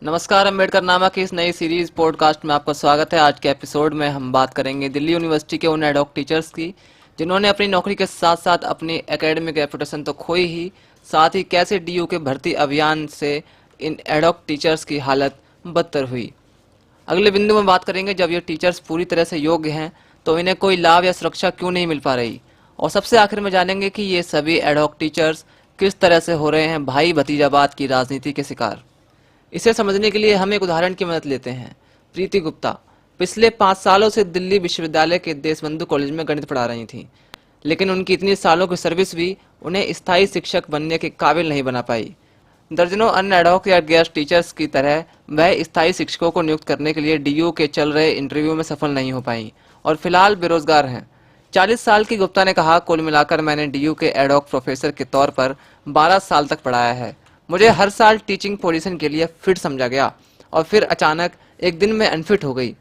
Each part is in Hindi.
नमस्कार। अम्बेडकर नामा की इस नई सीरीज पॉडकास्ट में आपका स्वागत है। आज के एपिसोड में हम बात करेंगे दिल्ली यूनिवर्सिटी के उन एडहॉक टीचर्स की जिन्होंने अपनी नौकरी के साथ साथ अपनी एकेडमिक रेपुटेशन तो खोई ही, साथ ही कैसे डीयू के भर्ती अभियान से इन एडहॉक टीचर्स की हालत बदतर हुई। अगले बिंदु में बात करेंगे जब ये टीचर्स पूरी तरह से योग्य हैं तो इन्हें कोई लाभ या सुरक्षा क्यों नहीं मिल पा रही, और सबसे आखिर में जानेंगे कि ये सभी एडहॉक टीचर्स किस तरह से हो रहे हैं भाई भतीजावाद की राजनीति के शिकार। इसे समझने के लिए हम एक उदाहरण की मदद लेते हैं। प्रीति गुप्ता पिछले 5 सालों से दिल्ली विश्वविद्यालय के देशबंधु कॉलेज में गणित पढ़ा रही थीं, लेकिन उनकी इतनी सालों की सर्विस भी उन्हें स्थायी शिक्षक बनने के काबिल नहीं बना पाई। दर्जनों अन्य एडहॉक या गेस्ट टीचर्स की तरह वह स्थायी शिक्षकों को नियुक्त करने के लिए डीयू के चल रहे इंटरव्यू में सफल नहीं हो पाई और फिलहाल बेरोजगार हैं। 40 साल की गुप्ता ने कहा, कुल मिलाकर मैंने डीयू के एडहॉक प्रोफेसर के तौर पर 12 साल तक पढ़ाया है। मुझे हर साल टीचिंग पोजीशन के लिए फिट समझा गया और फिर अचानक एक दिन मैं अनफिट हो गई।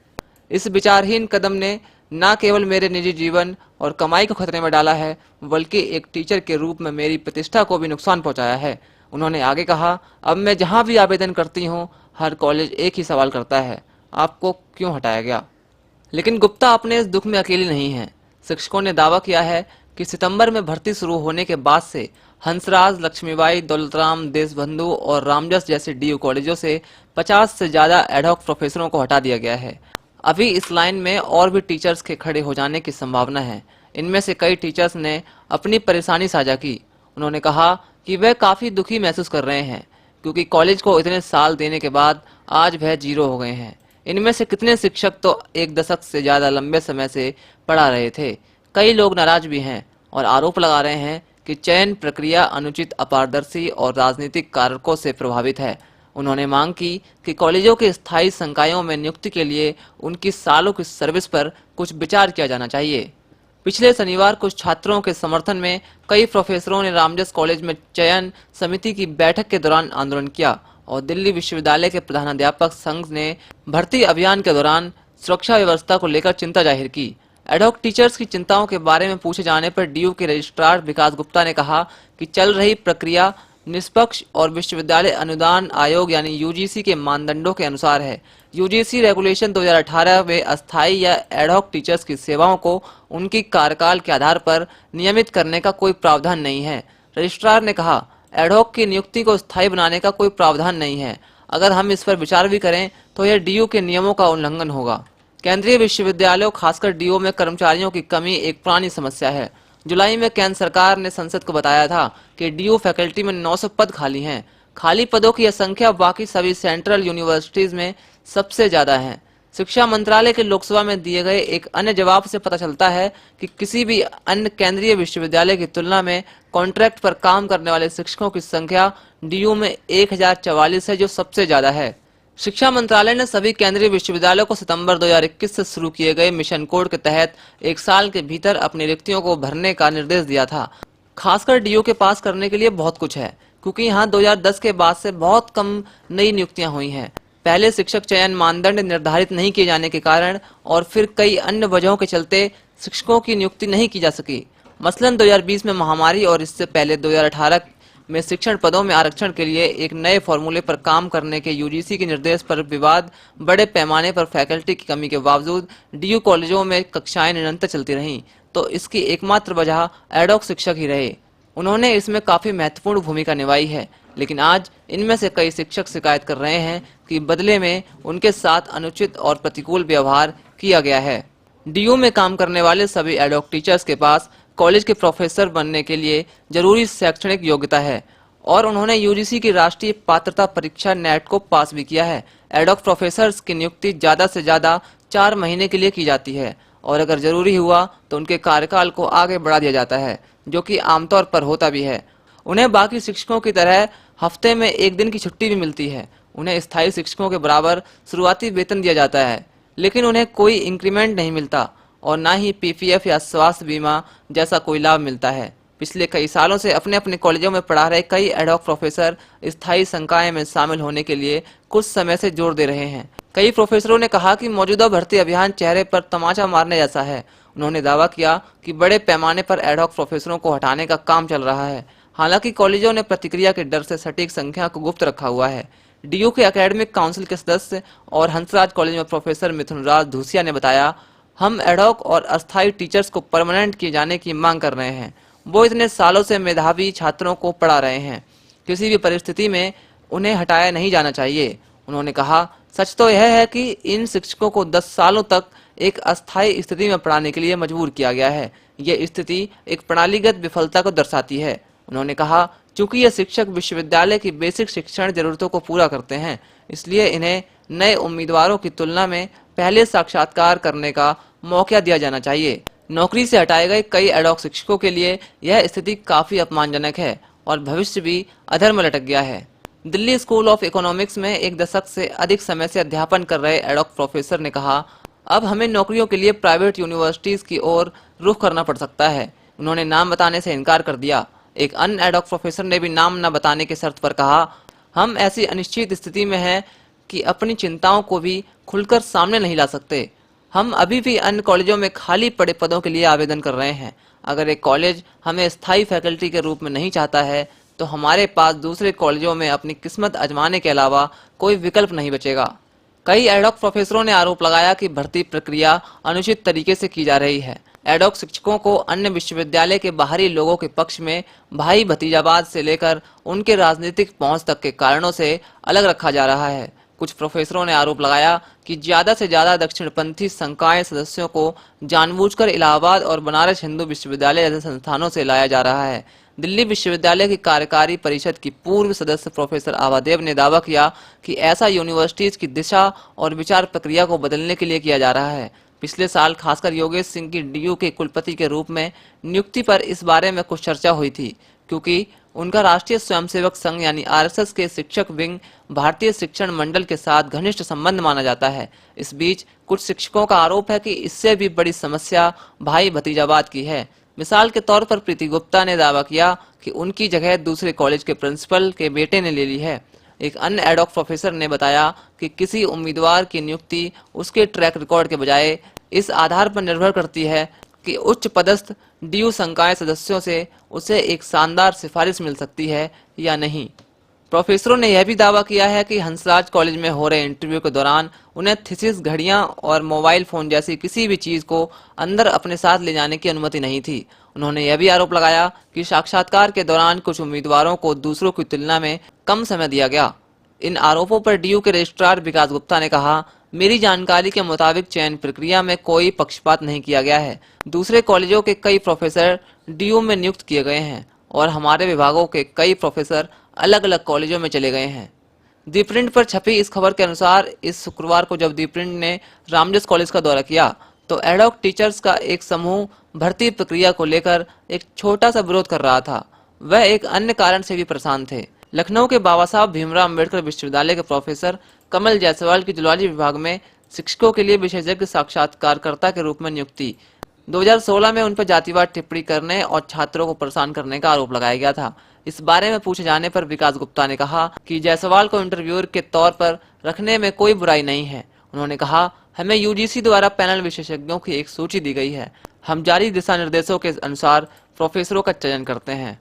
इस विचारहीन कदम ने न केवल मेरे निजी जीवन और कमाई को खतरे में डाला है, बल्कि एक टीचर के रूप में मेरी प्रतिष्ठा को भी नुकसान पहुंचाया है। उन्होंने आगे कहा, अब मैं जहां भी आवेदन करती हूं, हर कॉलेज एक ही सवाल करता है, आपको क्यों हटाया गया। लेकिन गुप्ता अपने इस दुख में अकेली नहीं है। शिक्षकों ने दावा किया है कि सितंबर में भर्ती शुरू होने के बाद से हंसराज, लक्ष्मीबाई, दौलतराम, देशबंधु और रामजस जैसे डीयू कॉलेजों से 50 से ज्यादा एडहॉक प्रोफेसरों को हटा दिया गया है। अभी इस लाइन में और भी टीचर्स के खड़े हो जाने की संभावना है। इनमें से कई टीचर्स ने अपनी परेशानी साझा की। उन्होंने कहा कि वह काफी दुखी महसूस कर रहे हैं क्योंकि कॉलेज को इतने साल देने के बाद आज वह जीरो हो गए हैं। इनमें से कितने शिक्षक तो 1 दशक से ज्यादा लंबे समय से पढ़ा रहे थे। कई लोग नाराज भी हैं और आरोप लगा रहे हैं कि चयन प्रक्रिया अनुचित, अपारदर्शी और राजनीतिक कारकों से प्रभावित है। उन्होंने मांग की कि कॉलेजों के स्थायी संकायों में नियुक्ति के लिए उनकी सालों की सर्विस पर कुछ विचार किया जाना चाहिए। पिछले शनिवार कुछ छात्रों के समर्थन में कई प्रोफेसरों ने रामजस कॉलेज में चयन समिति की बैठक के दौरान आंदोलन किया और दिल्ली विश्वविद्यालय के प्रधानाध्यापक संघ ने भर्ती अभियान के दौरान सुरक्षा व्यवस्था को लेकर चिंता जाहिर की। एडहॉक टीचर्स की चिंताओं के बारे में पूछे जाने पर डीयू के रजिस्ट्रार विकास गुप्ता ने कहा कि चल रही प्रक्रिया निष्पक्ष और विश्वविद्यालय अनुदान आयोग यानी यूजीसी के मानदंडों के अनुसार है। यूजीसी रेगुलेशन 2018 में अस्थायी या एडहॉक टीचर्स की सेवाओं को उनकी कार्यकाल के आधार पर नियमित करने का कोई प्रावधान नहीं है। रजिस्ट्रार ने कहा, एडहॉक की नियुक्ति को स्थायी बनाने का कोई प्रावधान नहीं है। अगर हम इस पर विचार भी करें तो यह डीयू के नियमों का उल्लंघन होगा। केंद्रीय विश्वविद्यालयों, खासकर डीयू में कर्मचारियों की कमी एक पुरानी समस्या है। जुलाई में केंद्र सरकार ने संसद को बताया था कि डीयू फैकल्टी में 900 पद खाली हैं। खाली पदों की यह संख्या बाकी सभी सेंट्रल यूनिवर्सिटीज में सबसे ज्यादा है। शिक्षा मंत्रालय के लोकसभा में दिए गए एक अन्य जवाब से पता चलता है कि किसी भी अन्य केंद्रीय विश्वविद्यालय की तुलना में कॉन्ट्रैक्ट पर काम करने वाले शिक्षकों की संख्या डीयू में 1044 है, जो सबसे ज्यादा है। शिक्षा मंत्रालय ने सभी केंद्रीय विश्वविद्यालयों को सितंबर 2021 से शुरू किए गए मिशन कोड के तहत 1 साल के भीतर अपनी रिक्तियों को भरने का निर्देश दिया था। खासकर डीयू के पास करने के लिए बहुत कुछ है, क्योंकि यहाँ 2010 के बाद से बहुत कम नई नियुक्तियां हुई हैं। पहले शिक्षक चयन मानदंड निर्धारित नहीं किए जाने के कारण और फिर कई अन्य वजहों के चलते शिक्षकों की नियुक्ति नहीं की जा सकी। मसलन 2020 में महामारी और इससे पहले 2018 में शिक्षण पदों में आरक्षण के लिए एक नए फॉर्मूले पर काम करने के यूजीसी के निर्देश पर विवाद बड़े पैमाने पर फैकल्टी की कमी के बावजूद डीयू कॉलेजों में कक्षाएं निरंतर चलती रहीं, तो इसकी एकमात्र वजह एडहॉक शिक्षक ही रहे। उन्होंने इसमें काफी महत्वपूर्ण भूमिका निभाई है, लेकिन आज इनमें से कई शिक्षक शिकायत कर रहे हैं कि बदले में उनके साथ अनुचित और प्रतिकूल व्यवहार किया गया है। डीयू में काम करने वाले सभी एडहॉक टीचर्स के पास कॉलेज के प्रोफेसर बनने के लिए जरूरी शैक्षणिक योग्यता है और उन्होंने यूजीसी की राष्ट्रीय पात्रता परीक्षा नेट को पास भी किया है। एडहॉक प्रोफेसर्स की नियुक्ति ज्यादा से ज्यादा 4 महीने के लिए की जाती है और अगर जरूरी हुआ तो उनके कार्यकाल को आगे बढ़ा दिया जाता है, जो कि आमतौर पर होता भी है। उन्हें बाकी शिक्षकों की तरह हफ्ते में 1 दिन की छुट्टी भी मिलती है। उन्हें स्थायी शिक्षकों के बराबर शुरुआती वेतन दिया जाता है, लेकिन उन्हें कोई इंक्रीमेंट नहीं मिलता और ना ही पीपीएफ या स्वास्थ्य बीमा जैसा कोई लाभ मिलता है। पिछले कई सालों से अपने अपने कॉलेजों में पढ़ा रहे कई एडहॉक प्रोफेसर स्थायी संकाय में शामिल होने के लिए कुछ समय से जोर दे रहे हैं। कई प्रोफेसरों ने कहा कि मौजूदा भर्ती अभियान चेहरे पर तमाचा मारने जैसा है। उन्होंने दावा किया कि बड़े पैमाने पर एडहॉक प्रोफेसरों को हटाने का काम चल रहा है। हालांकि कॉलेजों ने प्रतिक्रिया के डर से सटीक संख्या को गुप्त रखा हुआ है। डीयू के एकेडमिक काउंसिल के सदस्य और हंसराज कॉलेज में प्रोफेसर मिथुनराज धूसिया ने बताया, हम एडॉक और अस्थायी टीचर्स को परमानेंट किए जाने की मांग कर रहे हैं। वो इतने सालों से मेधावी छात्रों को पढ़ा रहे हैं, किसी भी परिस्थिति में उन्हें हटाया नहीं जाना चाहिए। उन्होंने कहा, सच तो यह है कि इन शिक्षकों को 10 सालों तक एक अस्थायी स्थिति में पढ़ाने के लिए मजबूर किया गया है। यह स्थिति एक प्रणालीगत विफलता को दर्शाती है। उन्होंने कहा, चूंकि ये शिक्षक विश्वविद्यालय की बेसिक शिक्षण जरूरतों को पूरा करते हैं, इसलिए इन्हें नए उम्मीदवारों की तुलना में पहले साक्षात्कार करने का मौका दिया जाना चाहिए। नौकरी से हटाए गए कई एडॉक शिक्षकों के लिए यह स्थिति काफी अपमानजनक है और भविष्य भी अधर में लटक गया है। दिल्ली स्कूल ऑफ इकोनॉमिक्स में एक दशक से अधिक समय से अध्यापन कर रहे एडॉक प्रोफेसर ने कहा, अब हमें नौकरियों के लिए प्राइवेट यूनिवर्सिटीज की ओर रुख करना पड़ सकता है। उन्होंने नाम बताने से इनकार कर दिया। एक अन्य एडॉक प्रोफेसर ने भी नाम न बताने की शर्त पर कहा, हम ऐसी अनिश्चित स्थिति में हैं कि अपनी चिंताओं को भी खुलकर सामने नहीं ला सकते। हम अभी भी अन्य कॉलेजों में खाली पड़े पदों के लिए आवेदन कर रहे हैं। अगर एक कॉलेज हमें स्थायी फैकल्टी के रूप में नहीं चाहता है, तो हमारे पास दूसरे कॉलेजों में अपनी किस्मत आजमाने के अलावा कोई विकल्प नहीं बचेगा। कई एडॉक प्रोफेसरों ने आरोप लगाया कि भर्ती प्रक्रिया अनुचित तरीके से की जा रही है। एडॉक शिक्षकों को अन्य विश्वविद्यालय के बाहरी लोगों के पक्ष में भाई भतीजावाद से लेकर उनके राजनीतिक पहुंच तक के कारणों से अलग रखा जा रहा है। कुछ प्रोफेसरों ने आरोप लगाया कि ज्यादा से ज्यादा दक्षिणपंथी संकाय सदस्यों को जानबूझकर इलाहाबाद और बनारस हिंदू विश्वविद्यालय जैसे संस्थानों से लाया जा रहा है। दिल्ली विश्वविद्यालय की कार्यकारी परिषद की पूर्व सदस्य प्रोफेसर आवादेव ने दावा किया कि ऐसा यूनिवर्सिटीज की दिशा और विचार प्रक्रिया को बदलने के लिए किया जा रहा है। पिछले साल खासकर योगेश सिंह की डीयू के कुलपति के रूप में नियुक्ति पर इस बारे में कुछ चर्चा हुई थी, क्योंकि उनका राष्ट्रीय स्वयंसेवक संघ यानी आरएसएस के शिक्षक विंग भारतीय शिक्षण मंडल के साथ घनिष्ठ संबंध माना जाता है। इस बीच कुछ शिक्षकों का आरोप है कि इससे भी बड़ी समस्या भाई भतीजावाद की है। मिसाल के तौर पर प्रीति गुप्ता ने दावा किया कि उनकी जगह दूसरे कॉलेज के प्रिंसिपल के बेटे ने ले ली है। एक अन्य एडॉक प्रोफेसर ने बताया कि किसी उम्मीदवार की नियुक्ति उसके ट्रैक रिकॉर्ड के बजाय इस आधार पर निर्भर करती है कि उच्च पदस्थ डीयू संकाय सदस्यों से उसे एक शानदार सिफारिश मिल सकती है या नहीं। प्रोफेसरों ने यह भी दावा किया है कि हंसराज कॉलेज में हो रहे इंटरव्यू के दौरान उन्हें थीसिस, घड़ियां और मोबाइल फोन जैसी किसी भी चीज को अंदर अपने साथ ले जाने की अनुमति नहीं थी। उन्होंने यह भी आरोप लगाया कि साक्षात्कार के दौरान कुछ उम्मीदवारों को दूसरों की तुलना में कम समय दिया गया। इन आरोपों पर डीयू के रजिस्ट्रार विकास गुप्ता ने कहा, मेरी जानकारी के मुताबिक चयन प्रक्रिया में कोई पक्षपात नहीं किया गया है। दूसरे कॉलेजों के कई प्रोफेसर डीयू में नियुक्त किए गए हैं और हमारे विभागों के कई प्रोफेसर अलग अलग कॉलेजों में चले गए हैं। दी प्रिंट पर छपी इस खबर के अनुसार इस शुक्रवार को जब दी प्रिंट ने रामजस कॉलेज का दौरा किया, तो एडॉक टीचर्स का एक समूह भर्ती प्रक्रिया को लेकर एक छोटा सा विरोध कर रहा था। वह एक अन्य कारण से भी परेशान थे। लखनऊ के बाबा साहब भीमराव अम्बेडकर विश्वविद्यालय के प्रोफेसर कमल जायसवाल की जूलॉजी विभाग में शिक्षकों के लिए विशेषज्ञ साक्षात्कारकर्ता के रूप में नियुक्ति 2016 में उन पर जातिवाद टिप्पणी करने और छात्रों को परेशान करने का आरोप लगाया गया था। इस बारे में पूछे जाने पर विकास गुप्ता ने कहा कि जायसवाल को इंटरव्यूअर के तौर पर रखने में कोई बुराई नहीं है। उन्होंने कहा, हमें यूजीसी द्वारा पैनल विशेषज्ञों की एक सूची दी गई है। हम जारी दिशा निर्देशों के अनुसार प्रोफेसरों का चयन करते हैं।